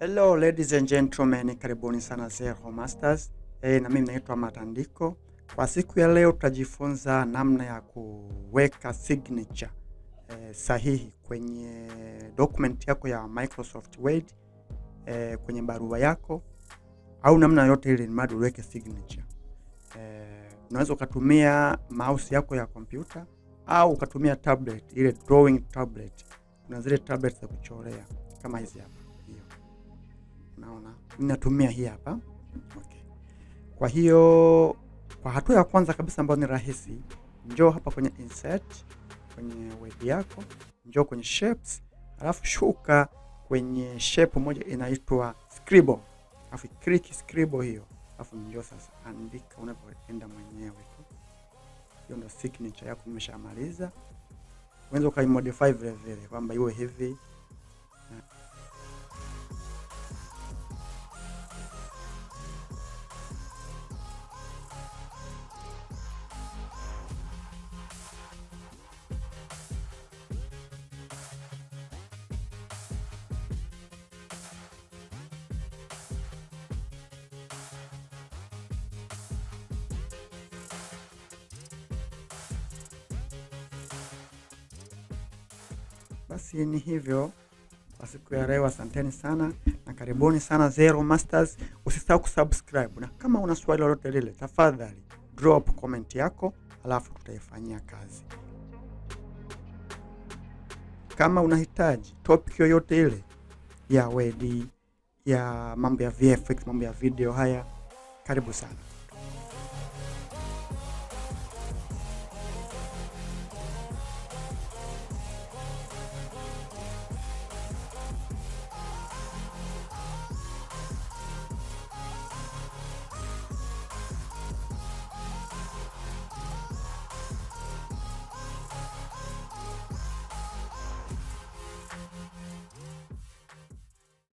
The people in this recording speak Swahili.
Hello ladies and gentlemen, karibuni sana Zero Masters. Na mimi naitwa Matandiko. Kwa siku ya leo tutajifunza namna ya kuweka signature sahihi kwenye document yako ya Microsoft Word, kwenye barua yako au namna yote ile mradi uweke signature. Unaweza ukatumia mouse yako ya kompyuta au ukatumia tablet, ile drawing tablet. Kuna zile tablets za kuchorea kama hizi hapa. Unaona, ninatumia hii hapa. Okay. Kwa hiyo kwa hatua ya kwanza kabisa ambayo ni rahisi, njoo hapa kwenye insert kwenye word yako, njoo kwenye shapes, alafu shuka kwenye shape moja inaitwa scribble. Alafu click scribble hiyo. Alafu njoo sasa andika unapoenda mwenyewe tu. Hiyo ndio signature yako umeshamaliza. Unaweza ukaimodify vile vile kwamba iwe hivi. Basi ni hivyo kwa siku ya leo. Asanteni sana na karibuni sana Zero Masters. Usisahau kusubscribe, na kama una swali lolote lile tafadhali drop comment yako, alafu tutaifanyia kazi. Kama unahitaji topic yoyote ile ya Word, ya mambo ya VFX, mambo ya video haya, karibu sana.